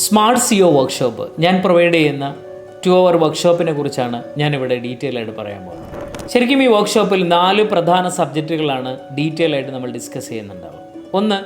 Smart CO workshop ഞാൻ provide ചെയ്യുന്ന 2 hour വർക്ക്ഷോപ്പിനെ കുറിച്ചാണ് ഞാനിവിടെ ഡീറ്റെയിൽ ആയിട്ട് പറയാൻ പോകുന്നത്. ശരിക്കും ഈ വർക്ക്ഷോപ്പിൽ 4 പ്രധാന സബ്ജക്റ്റുകളാണ് ഡീറ്റെയിൽ ആയിട്ട് നമ്മൾ ഡിസ്കസ് ചെയ്യുന്നുണ്ടാവും. ഒന്ന്,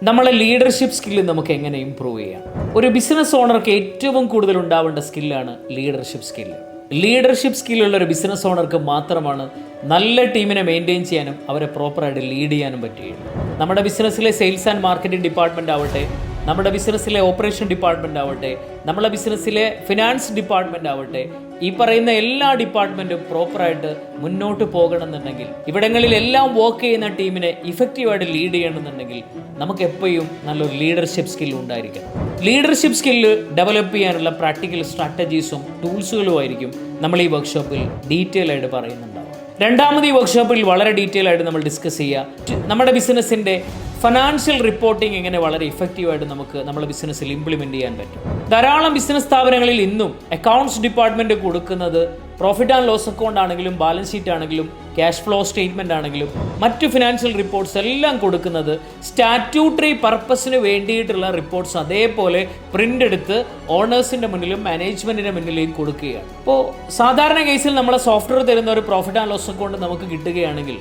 നമ്മളെ ലീഡർഷിപ്പ് സ്കില്ല് നമുക്ക് എങ്ങനെ ഇമ്പ്രൂവ് ചെയ്യാം. ഒരു ബിസിനസ് ഓണർക്ക് ഏറ്റവും കൂടുതൽ ഉണ്ടാവേണ്ട സ്കില്ലാണ് ലീഡർഷിപ്പ് സ്കില്ല്. ലീഡർഷിപ്പ് സ്കില്ലുള്ള ഒരു ബിസിനസ് ഓണർക്ക് മാത്രമാണ് നല്ല ടീമിനെ മെയിൻറ്റെയിൻ ചെയ്യാനും അവരെ പ്രോപ്പറായിട്ട് ലീഡ് ചെയ്യാനും പറ്റുകയുള്ളൂ. നമ്മുടെ ബിസിനസ്സിലെ സെയിൽസ് ആൻഡ് മാർക്കറ്റിംഗ് ഡിപ്പാർട്ട്മെൻ്റ് ആവട്ടെ, നമ്മുടെ ബിസിനസ്സിലെ ഓപ്പറേഷൻ ഡിപ്പാർട്ട്മെൻ്റ് ആവട്ടെ, നമ്മുടെ ബിസിനസ്സിലെ ഫിനാൻസ് ഡിപ്പാർട്ട്മെൻ്റ് ആവട്ടെ, ഈ പറയുന്ന എല്ലാ ഡിപ്പാർട്ട്മെൻറ്റും പ്രോപ്പറായിട്ട് മുന്നോട്ട് പോകണമെന്നുണ്ടെങ്കിൽ, ഇവിടങ്ങളിലെല്ലാം വർക്ക് ചെയ്യുന്ന ടീമിനെ ഇഫക്റ്റീവായിട്ട് ലീഡ് ചെയ്യണമെന്നുണ്ടെങ്കിൽ നമുക്ക് എപ്പോഴും നല്ലൊരു ലീഡർഷിപ്പ് സ്കില്ല് ഉണ്ടായിരിക്കണം. ലീഡർഷിപ്പ് സ്കില്ല് ഡെവലപ്പ് ചെയ്യാനുള്ള പ്രാക്ടിക്കൽ സ്ട്രാറ്റജീസും ടൂൾസുകളും ആയിരിക്കും നമ്മൾ ഈ വർക്ക്ഷോപ്പിൽ ഡീറ്റെയിൽ ആയിട്ട് പറയുന്നുണ്ടാവും. രണ്ടാമത് ഈ വർക്ക്ഷോപ്പിൽ വളരെ ഡീറ്റെയിൽ ആയിട്ട് നമ്മൾ ഡിസ്കസ് ചെയ്യുക നമ്മുടെ ബിസിനസ്സിൻ്റെ ഫിനാൻഷ്യൽ റിപ്പോർട്ടിംഗ് എങ്ങനെ വളരെ ഇഫക്റ്റീവായിട്ട് നമുക്ക് നമ്മുടെ ബിസിനസ്സിൽ ഇംപ്ലിമെൻറ്റ് ചെയ്യാൻ പറ്റും. ധാരാളം ബിസിനസ് സ്ഥാപനങ്ങളിൽ ഇന്നും അക്കൗണ്ട്സ് ഡിപ്പാർട്ട്മെൻറ്റ് കൊടുക്കുന്നത് പ്രോഫിറ്റ് ആൻഡ് ലോസ് അക്കൗണ്ട് ആണെങ്കിലും ബാലൻസ് ഷീറ്റ് ആണെങ്കിലും ക്യാഷ് ഫ്ലോ സ്റ്റേറ്റ്മെൻ്റ് ആണെങ്കിലും മറ്റു ഫിനാൻഷ്യൽ റിപ്പോർട്ട്സ് എല്ലാം കൊടുക്കുന്നത് സ്റ്റാറ്റ്യൂട്ടറി പർപ്പസിന് വേണ്ടിയിട്ടുള്ള റിപ്പോർട്ട്സ് അതേപോലെ പ്രിൻ്റ് എടുത്ത് ഓണേഴ്സിൻ്റെ മുന്നിലും മാനേജ്മെൻറ്റിൻ്റെ മുന്നിലേക്കും കൊടുക്കുകയാണ്. അപ്പോൾ സാധാരണ കേസിൽ നമ്മളെ സോഫ്റ്റ്വെയർ തരുന്ന ഒരു പ്രോഫിറ്റ് ആൻഡ് ലോസ് അക്കൗണ്ട് നമുക്ക് കിട്ടുകയാണെങ്കിൽ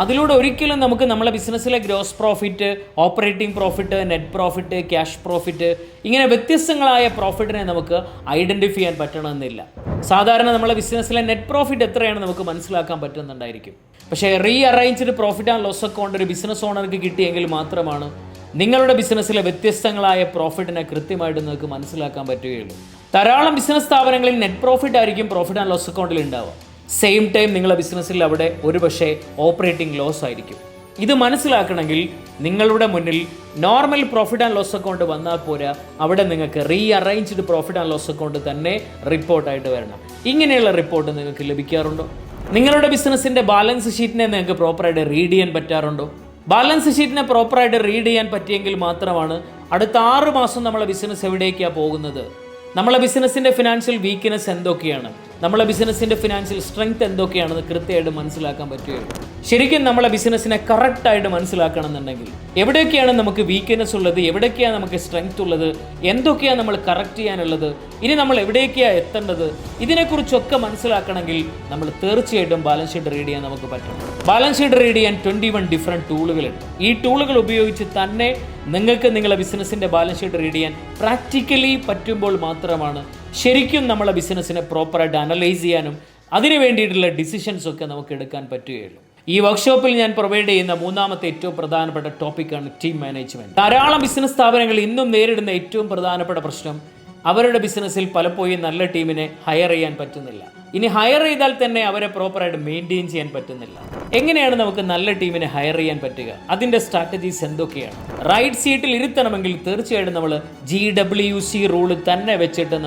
അതിലൂടെ ഒരിക്കലും നമുക്ക് നമ്മളെ ബിസിനസ്സിലെ gross profit, operating profit, net profit, cash profit, ഇങ്ങനെ വ്യത്യസ്തങ്ങളായ പ്രോഫിറ്റിനെ നമുക്ക് ഐഡൻറ്റിഫൈ ചെയ്യാൻ പറ്റണമെന്നില്ല. സാധാരണ നമ്മളെ ബിസിനസ്സിലെ നെറ്റ് പ്രോഫിറ്റ് എത്രയാണ് നമുക്ക് മനസ്സിലാക്കാൻ പറ്റുന്നുണ്ടായിരിക്കും. പക്ഷേ arranged profit and loss account ഒരു ബിസിനസ് ഓണർക്ക് കിട്ടിയെങ്കിൽ മാത്രമാണ് നിങ്ങളുടെ ബിസിനസ്സിലെ വ്യത്യസ്തങ്ങളായ പ്രോഫിറ്റിനെ കൃത്യമായിട്ട് നിങ്ങൾക്ക് മനസ്സിലാക്കാൻ പറ്റുകയുള്ളൂ. ധാരാളം ബിസിനസ് സ്ഥാപനങ്ങളിൽ നെറ്റ് പ്രോഫിറ്റ് ആയിരിക്കും പ്രോഫിറ്റ് ആൻഡ് ലോസ് അക്കൗണ്ടിൽ ഉണ്ടാവുക. സെയിം ടൈം നിങ്ങളുടെ ബിസിനസ്സിൽ അവിടെ ഒരു പക്ഷേ ഓപ്പറേറ്റിംഗ് ലോസ് ആയിരിക്കും. ഇത് മനസ്സിലാക്കണമെങ്കിൽ നിങ്ങളുടെ മുന്നിൽ normal profit and loss account വന്നാൽ പോരാ, അവിടെ നിങ്ങൾക്ക് arranged profit and loss account തന്നെ റിപ്പോർട്ടായിട്ട് വരണം. ഇങ്ങനെയുള്ള റിപ്പോർട്ട് നിങ്ങൾക്ക് ലഭിക്കാറുണ്ടോ? നിങ്ങളുടെ ബിസിനസ്സിൻ്റെ ബാലൻസ് ഷീറ്റിനെ നിങ്ങൾക്ക് പ്രോപ്പറായിട്ട് റീഡ് ചെയ്യാൻ പറ്റാറുണ്ടോ? ബാലൻസ് ഷീറ്റിനെ പ്രോപ്പറായിട്ട് റീഡ് ചെയ്യാൻ പറ്റിയെങ്കിൽ മാത്രമാണ് അടുത്ത 6 മാസം നമ്മളെ ബിസിനസ് എവിടേക്കാണ് പോകുന്നത്, നമ്മളെ ബിസിനസ്സിൻ്റെ ഫിനാൻഷ്യൽ വീക്ക്നെസ് എന്തൊക്കെയാണ്, നമ്മളെ ബിസിനസ്സിൻ്റെ ഫിനാൻഷ്യൽ സ്ട്രെങ്ത് എന്തൊക്കെയാണെന്ന് കൃത്യമായിട്ട് മനസ്സിലാക്കാൻ പറ്റുകയുള്ളൂ. ശരിക്കും നമ്മളെ ബിസിനസ്സിനെ കറക്റ്റായിട്ട് മനസ്സിലാക്കണമെന്നുണ്ടെങ്കിൽ എവിടെയൊക്കെയാണ് നമുക്ക് വീക്ക്നെസ് ഉള്ളത്, എവിടെയൊക്കെയാണ് നമുക്ക് സ്ട്രെങ്ത് ഉള്ളത്, എന്തൊക്കെയാണ് നമ്മൾ കറക്റ്റ് ചെയ്യാനുള്ളത്, ഇനി നമ്മൾ എവിടേക്കാണ് എത്തേണ്ടത്, ഇതിനെക്കുറിച്ചൊക്കെ മനസ്സിലാക്കണമെങ്കിൽ നമ്മൾ തീർച്ചയായിട്ടും ബാലൻസ് ഷീറ്റ് റീഡ് ചെയ്യാൻ നമുക്ക് പറ്റണം. ബാലൻസ് ഷീറ്റ് റീഡ് ചെയ്യാൻ 21 ഡിഫറെൻറ്റ് ടൂളുകളുണ്ട്. ഈ ടൂളുകൾ ഉപയോഗിച്ച് തന്നെ നിങ്ങൾക്ക് നിങ്ങളുടെ ബിസിനസ്സിൻ്റെ ബാലൻസ് ഷീറ്റ് റീഡ് ചെയ്യാൻ പ്രാക്ടിക്കലി പറ്റുമ്പോൾ മാത്രമാണ് ശരിക്കും നമ്മളെ ബിസിനസ്സിനെ പ്രോപ്പറായിട്ട് അനലൈസ് ചെയ്യാനും അതിന് വേണ്ടിയിട്ടുള്ള ഡിസിഷൻസ് ഒക്കെ നമുക്ക് എടുക്കാൻ പറ്റുകയുള്ളൂ. ഈ വർക്ക്ഷോപ്പിൽ ഞാൻ പ്രൊവൈഡ് ചെയ്യുന്ന മൂന്നാമത്തെ ഏറ്റവും പ്രധാനപ്പെട്ട ടോപ്പിക്കാണ് ടീം മാനേജ്മെൻറ്റ്. ധാരാളം ബിസിനസ് സ്ഥാപനങ്ങൾ ഇന്നും നേരിടുന്ന ഏറ്റവും പ്രധാനപ്പെട്ട പ്രശ്നം അവരുടെ ബിസിനസ്സിൽ പലപ്പോഴും നല്ല ടീമിനെ ഹയർ ചെയ്യാൻ പറ്റുന്നില്ല. ഇനി ഹയർ ചെയ്താൽ തന്നെ അവരെ പ്രോപ്പറായിട്ട് മെയിൻറ്റെയിൻ ചെയ്യാൻ പറ്റുന്നില്ല. എങ്ങനെയാണ് നമുക്ക് നല്ല ടീമിനെ ഹയർ ചെയ്യാൻ പറ്റുക? അതിൻ്റെ സ്ട്രാറ്റജീസ് എന്തൊക്കെയാണ്? റൈറ്റ് സീറ്റിൽ ഇരുത്തണമെങ്കിൽ തീർച്ചയായിട്ടും നമ്മൾ GWC റൂള് തന്നെ വെച്ചിട്ട്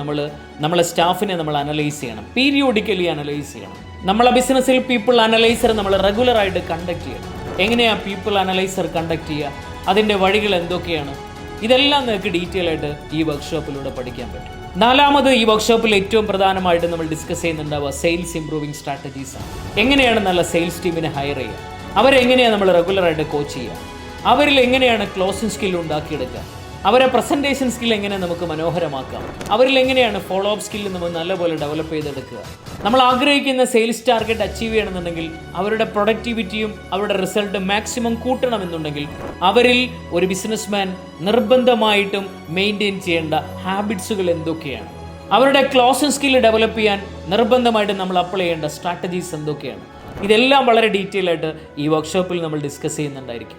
നമ്മളെ സ്റ്റാഫിനെ നമ്മൾ അനലൈസ് ചെയ്യണം, പീരിയോഡിക്കലി അനലൈസ് ചെയ്യണം. നമ്മളെ ബിസിനസ്സിൽ പീപ്പിൾ അനലൈസർ നമ്മൾ റെഗുലറായിട്ട് കണ്ടക്ട് ചെയ്യണം. എങ്ങനെയാണ് പീപ്പിൾ അനലൈസർ കണ്ടക്ട് ചെയ്യുക, അതിൻ്റെ വഴികൾ എന്തൊക്കെയാണ്, ഇതെല്ലാം നിങ്ങൾക്ക് ഡീറ്റെയിൽ ആയിട്ട് ഈ വർക്ക്ഷോപ്പിലൂടെ പഠിക്കാൻ പറ്റും. നാലാമത് ഈ വർക്ക്ഷോപ്പിൽ ഏറ്റവും പ്രധാനമായിട്ട് നമ്മൾ ഡിസ്കസ് ചെയ്യുന്നുണ്ടാവുക സെയിൽസ് ഇംപ്രൂവിങ് സ്ട്രാറ്റജീസാണ്. എങ്ങനെയാണ് നല്ല സെയിൽസ് ടീമിനെ ഹയർ ചെയ്യുക, അവരെങ്ങനെയാണ് നമ്മൾ റെഗുലറായിട്ട് കോച്ച് ചെയ്യുക, അവരിൽ എങ്ങനെയാണ് ക്ലോസിംഗ് സ്കിൽ ഉണ്ടാക്കിയെടുക്കുക, അവരെ പ്രസൻറ്റേഷൻ സ്കിൽ എങ്ങനെ നമുക്ക് മനോഹരമാക്കാം, അവരിൽ എങ്ങനെയാണ് ഫോളോ അപ്പ് സ്കിൽ നമ്മൾ നല്ലപോലെ ഡെവലപ്പ് ചെയ്തെടുക്കുക. നമ്മൾ ആഗ്രഹിക്കുന്ന സെയിൽസ് ടാർഗറ്റ് അച്ചീവ് ചെയ്യണമെന്നുണ്ടെങ്കിൽ അവരുടെ പ്രൊഡക്ടിവിറ്റിയും അവരുടെ റിസൾട്ട് മാക്സിമം കൂട്ടണമെന്നുണ്ടെങ്കിൽ അവരിൽ ഒരു ബിസിനസ്മാൻ നിർബന്ധമായിട്ടും മെയിൻറ്റെയിൻ ചെയ്യേണ്ട ഹാബിറ്റ്സുകൾ എന്തൊക്കെയാണ്, അവരുടെ ക്ലോസിംഗ് സ്കിൽ ഡെവലപ്പ് ചെയ്യാൻ നിർബന്ധമായിട്ട് നമ്മൾ അപ്ലൈ ചെയ്യേണ്ട സ്ട്രാറ്റജീസ് എന്തൊക്കെയാണ്, ഇതെല്ലാം വളരെ ഡീറ്റെയിൽ ആയിട്ട് ഈ വർക്ക്ഷോപ്പിൽ നമ്മൾ ഡിസ്കസ് ചെയ്യുന്നുണ്ടായിരിക്കും.